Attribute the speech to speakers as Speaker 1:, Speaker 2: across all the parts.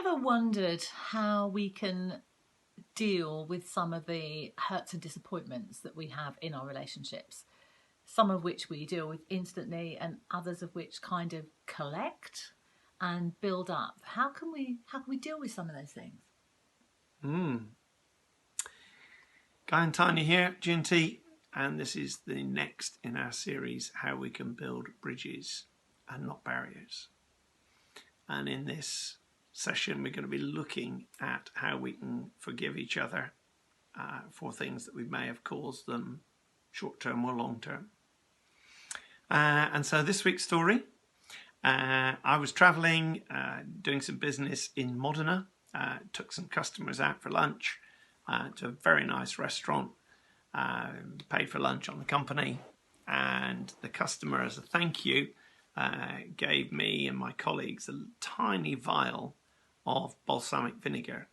Speaker 1: ever wondered how we can deal with some of the hurts and disappointments that we have in our relationships? Some of which we deal with instantly, and others of which kind of collect and build up. How can we deal with some of those things?
Speaker 2: Guy and Tania here, G&T, and this is the next in our series, How We Can Build Bridges and Not Barriers. And in this session, we're going to be looking at how we can forgive each other for things that we may have caused them short-term or long-term. And so this week's story, I was travelling, doing some business in Modena, took some customers out for lunch to a very nice restaurant, paid for lunch on the company, and the customer, as a thank you, gave me and my colleagues a tiny vial of balsamic vinegar.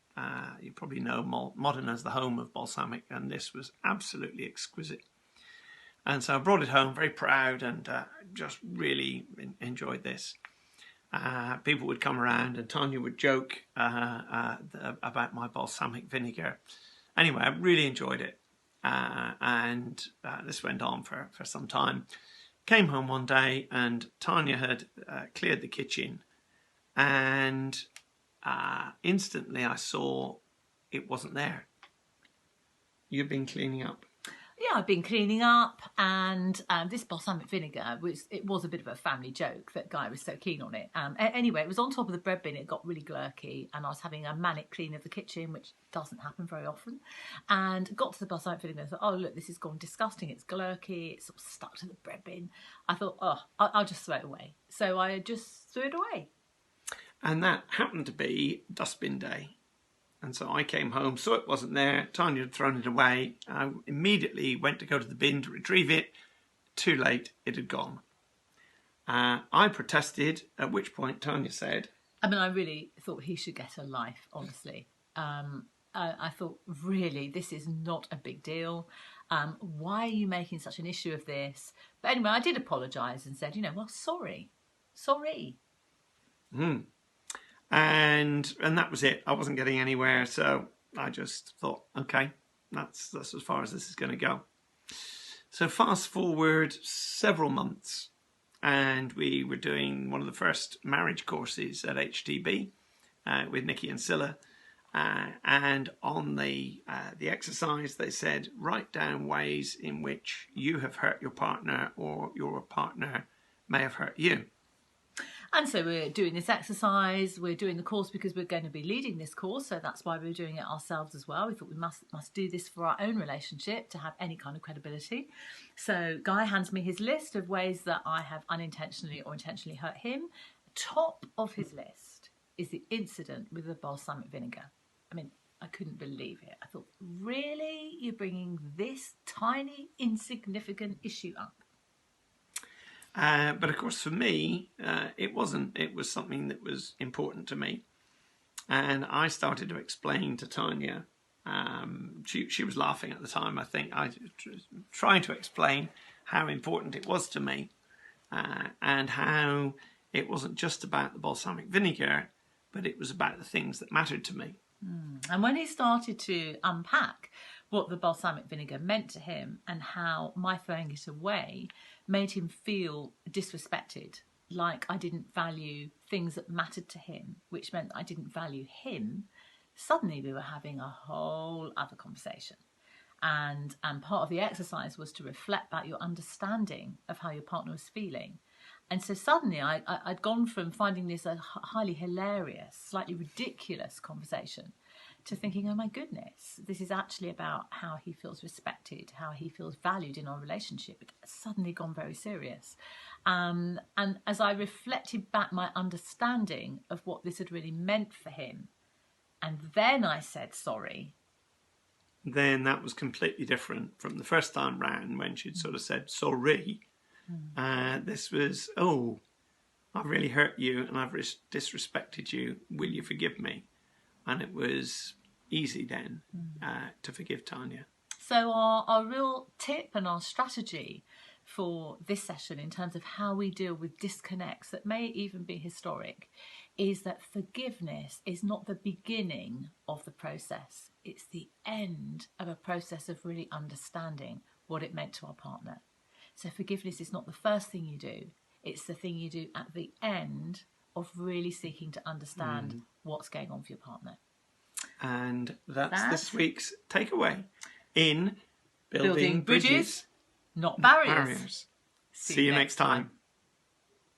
Speaker 2: You probably know Modena is the home of balsamic, and this was absolutely exquisite. And so I brought it home, very proud, and just really enjoyed this. People would come around and Tania would joke about my balsamic vinegar. Anyway, I really enjoyed it. And this went on for some time. Came home one day and Tania had cleared the kitchen, and instantly I saw it wasn't there. You've been cleaning up.
Speaker 1: Yeah, I've been cleaning up, and this balsamic vinegar was a bit of a family joke that Guy was so keen on it. Anyway, it was on top of the bread bin. It got really glurky, and I was having a manic clean of the kitchen, which doesn't happen very often. And got to the balsamic vinegar and thought, oh look, this has gone disgusting. It's glurky. It's sort of stuck to the bread bin. I thought, oh, I'll just throw it away. So I just threw it away.
Speaker 2: And that happened to be dustbin day. And so I came home, saw it wasn't there. Tania had thrown it away. I immediately went to go to the bin to retrieve it. Too late, it had gone. I protested, at which point Tania said...
Speaker 1: I really thought he should get a life, honestly. I thought, really, this is not a big deal. Why are you making such an issue of this? But anyway, I did apologise and said, well, sorry. Sorry.
Speaker 2: And that was it. I wasn't getting anywhere, so I just thought, okay, that's as far as this is going to go. So fast forward several months, and we were doing one of the first marriage courses at HTB with Nikki and Scylla, and on the exercise they said, write down ways in which you have hurt your partner or your partner may have hurt you.
Speaker 1: And so we're doing this exercise, we're doing the course because we're going to be leading this course, so that's why we're doing it ourselves as well. We thought we must do this for our own relationship to have any kind of credibility. So Guy hands me his list of ways that I have unintentionally or intentionally hurt him. Top of his list is the incident with the balsamic vinegar. I couldn't believe it. I thought, really? You're bringing this tiny, insignificant issue up?
Speaker 2: But of course, for me, it wasn't. It was something that was important to me. And I started to explain to Tania. She was laughing at the time, I think. I was trying to explain how important it was to me and how it wasn't just about the balsamic vinegar, but it was about the things that mattered to me.
Speaker 1: And when he started to unpack what the balsamic vinegar meant to him and how my throwing it away made him feel disrespected, like I didn't value things that mattered to him, which meant I didn't value him, suddenly we were having a whole other conversation. And part of the exercise was to reflect back your understanding of how your partner was feeling. And so suddenly I'd gone from finding this a highly hilarious, slightly ridiculous conversation to thinking, oh my goodness, this is actually about how he feels respected, how he feels valued in our relationship. It's suddenly gone very serious. And as I reflected back my understanding of what this had really meant for him, and then I said sorry.
Speaker 2: Then that was completely different from the first time round when she'd sort of said sorry. This was, oh, I've really hurt you and I've disrespected you. Will you forgive me? And it was easy then to forgive Tania.
Speaker 1: So our real tip and our strategy for this session in terms of how we deal with disconnects that may even be historic is that forgiveness is not the beginning of the process. It's the end of a process of really understanding what it meant to our partner. So forgiveness is not the first thing you do. It's the thing you do at the end of really seeking to understand what's going on for your partner.
Speaker 2: And that's this week's takeaway in Building Bridges,
Speaker 1: not barriers.
Speaker 2: See you next time.